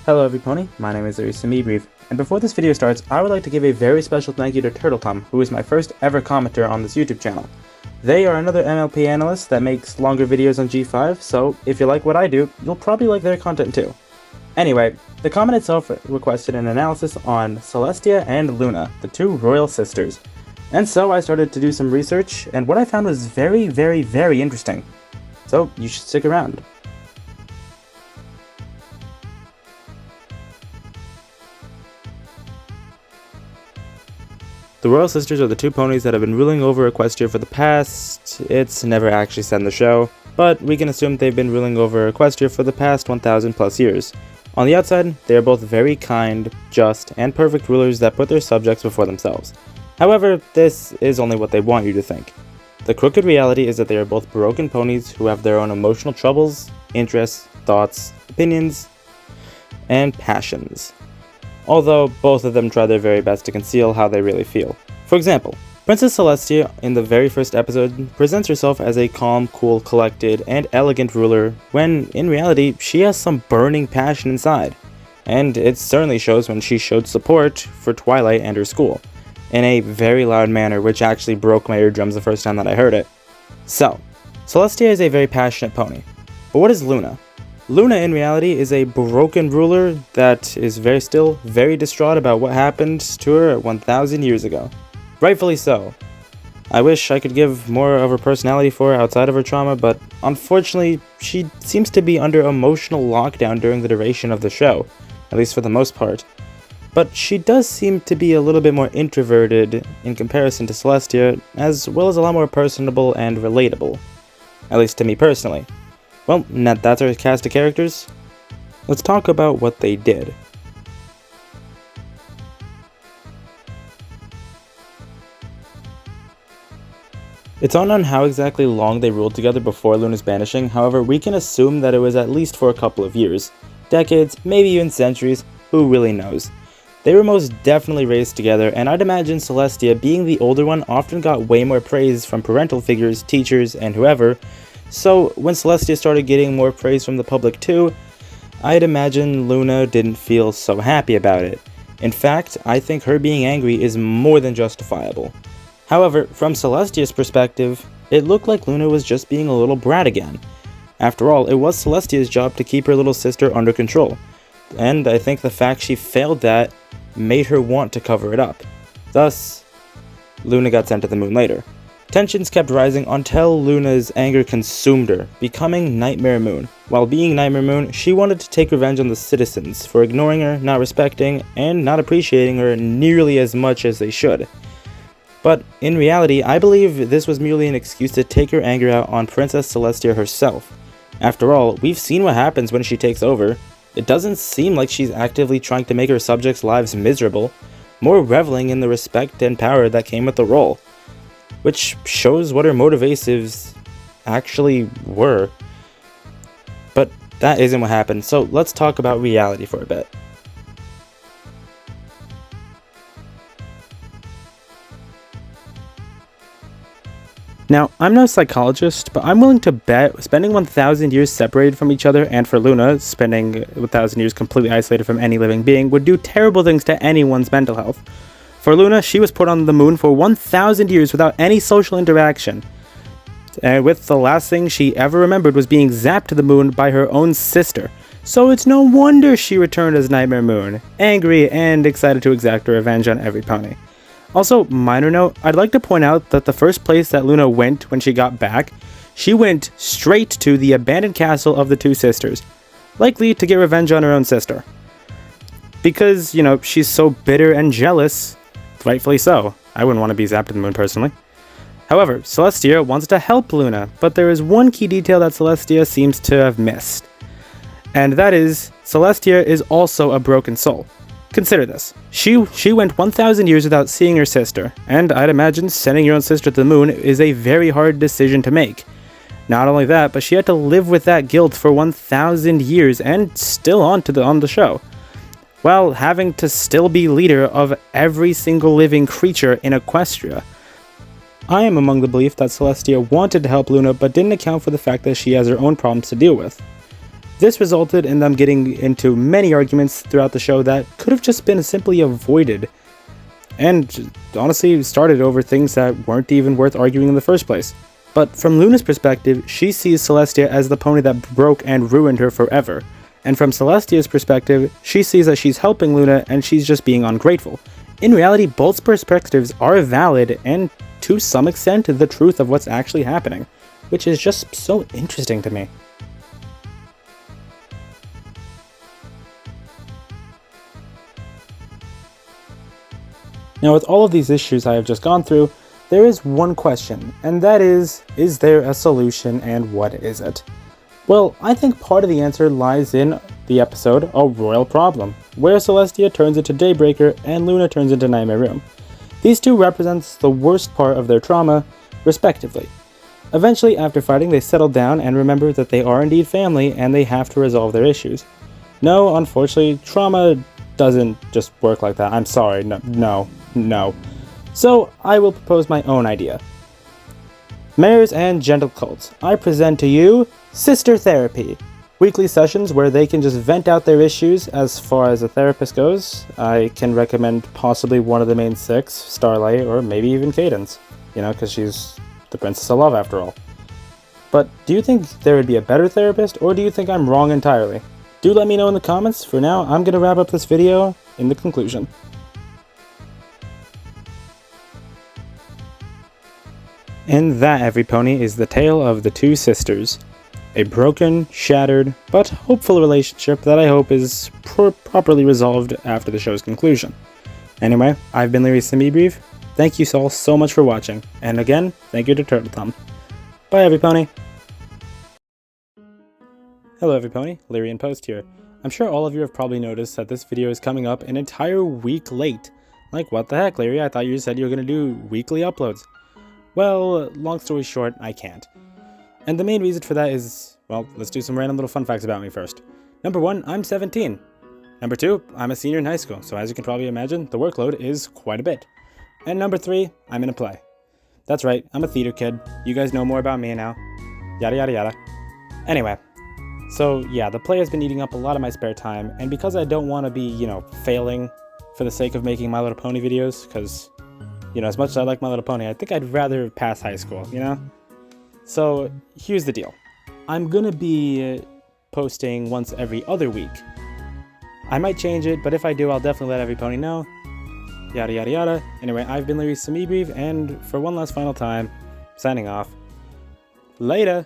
Hello everypony, my name is Lyrie, and before this video starts, I would like to give a very special thank you to TurtleTom, who is my first ever commenter on this YouTube channel. They are another MLP analyst that makes longer videos on G5, so if you like what I do, you'll probably like their content too. Anyway, the comment itself requested an analysis on Celestia and Luna, the two royal sisters. And so I started to do some research, and what I found was very interesting. So you should stick around. The Royal Sisters are the two ponies that have been ruling over Equestria for the past... It's never actually said in the show, but we can assume they've been ruling over Equestria for the past 1,000 plus years. On the outside, they are both very kind, just, and perfect rulers that put their subjects before themselves. However, this is only what they want you to think. The crooked reality is that they are both broken ponies who have their own emotional troubles, interests, thoughts, opinions, and passions. Although both of them try their very best to conceal how they really feel. For example, Princess Celestia in the very first episode presents herself as a calm, cool, collected, and elegant ruler when, in reality, she has some burning passion inside. And it certainly shows when she showed support for Twilight and her school, in a very loud manner which actually broke my eardrums the first time that I heard it. So, Celestia is a very passionate pony. But what is Luna? Luna, in reality, is a broken ruler that is still very distraught about what happened to her 1,000 years ago. Rightfully so. I wish I could give more of her personality for her outside of her trauma, but unfortunately, she seems to be under emotional lockdown during the duration of the show, at least for the most part. But she does seem to be a little bit more introverted in comparison to Celestia, as well as a lot more personable and relatable. At least to me personally. Well, that's our cast of characters. Let's talk about what they did. It's unknown how exactly long they ruled together before Luna's banishing, however we can assume that it was at least for a couple of years. Decades, maybe even centuries, who really knows. They were most definitely raised together, and I'd imagine Celestia, being the older one, often got way more praise from parental figures, teachers, and whoever. So, when Celestia started getting more praise from the public too, I'd imagine Luna didn't feel so happy about it. In fact, I think her being angry is more than justifiable. However, from Celestia's perspective, it looked like Luna was just being a little brat again. After all, it was Celestia's job to keep her little sister under control, and I think the fact she failed that made her want to cover it up. Thus, Luna got sent to the moon later. Tensions kept rising until Luna's anger consumed her, becoming Nightmare Moon. While being Nightmare Moon, she wanted to take revenge on the citizens for ignoring her, not respecting, and not appreciating her nearly as much as they should. But in reality, I believe this was merely an excuse to take her anger out on Princess Celestia herself. After all, we've seen what happens when she takes over. It doesn't seem like she's actively trying to make her subjects' lives miserable, more reveling in the respect and power that came with the role. Which shows what her motivations actually were. But that isn't what happened, so let's talk about reality for a bit. Now, I'm no psychologist, but I'm willing to bet spending 1,000 years separated from each other, and for Luna, spending 1,000 years completely isolated from any living being, would do terrible things to anyone's mental health. For Luna, she was put on the moon for 1,000 years without any social interaction. And with the last thing she ever remembered was being zapped to the moon by her own sister. So it's no wonder she returned as Nightmare Moon, angry and excited to exact her revenge on every pony. Also, minor note, I'd like to point out that the first place that Luna went when she got back, she went straight to the abandoned castle of the two sisters, likely to get revenge on her own sister. Because, she's so bitter and jealous. Rightfully so. I wouldn't want to be zapped to the moon personally. However, Celestia wants to help Luna, but there is one key detail that Celestia seems to have missed. And that is, Celestia is also a broken soul. Consider this. She went 1,000 years without seeing her sister, and I'd imagine sending your own sister to the moon is a very hard decision to make. Not only that, but she had to live with that guilt for 1,000 years and still on the show, while having to still be leader of every single living creature in Equestria. I am among the belief that Celestia wanted to help Luna but didn't account for the fact that she has her own problems to deal with. This resulted in them getting into many arguments throughout the show that could have just been simply avoided, and honestly started over things that weren't even worth arguing in the first place. But from Luna's perspective, she sees Celestia as the pony that broke and ruined her forever. And from Celestia's perspective, she sees that she's helping Luna and she's just being ungrateful. In reality, both perspectives are valid and, to some extent, the truth of what's actually happening, which is just so interesting to me. Now, with all of these issues I have just gone through, there is one question, and that is there a solution and what is it? Well, I think part of the answer lies in the episode A Royal Problem, where Celestia turns into Daybreaker and Luna turns into Nightmare Room. These two represents the worst part of their trauma, respectively. Eventually, after fighting, they settle down and remember that they are indeed family and they have to resolve their issues. No, unfortunately, trauma doesn't just work like that. I'm sorry, no. So, I will propose my own idea. Mares and gentle cults, I present to you Sister Therapy. Weekly sessions where they can just vent out their issues as far as a therapist goes. I can recommend possibly one of the main six, Starlight, or maybe even Cadence. You know, because she's the Princess of Love after all. But do you think there would be a better therapist, or do you think I'm wrong entirely? Do let me know in the comments. For now, I'm going to wrap up this video in the conclusion. And that, every pony, is the tale of the two sisters. A broken, shattered, but hopeful relationship that I hope is properly resolved after the show's conclusion. Anyway, I've been Lyrie Semi-Brief. Thank you all so much for watching, and again, thank you to Turtle Thumb. Bye, every pony! Hello, every pony, Lyrie in Post here. I'm sure all of you have probably noticed that this video is coming up an entire week late. Like, what the heck, Lyrie? I thought you said you were going to do weekly uploads. Well, long story short, I can't. And the main reason for that is, well, let's do some random little fun facts about me first. Number 1, I'm 17. Number 2, I'm a senior in high school, so as you can probably imagine, the workload is quite a bit. And number 3, I'm in a play. That's right, I'm a theater kid. You guys know more about me now. Yada yada yada. Anyway, so yeah, the play has been eating up a lot of my spare time, and because I don't want to be, failing for the sake of making My Little Pony videos, because, as much as I like My Little Pony, I think I'd rather pass high school, So, here's the deal. I'm gonna be posting once every other week. I might change it, but if I do, I'll definitely let every pony know. Yada yada yada. Anyway, I've been Lyrie Semi-Brief, and for one last final time, signing off. Later!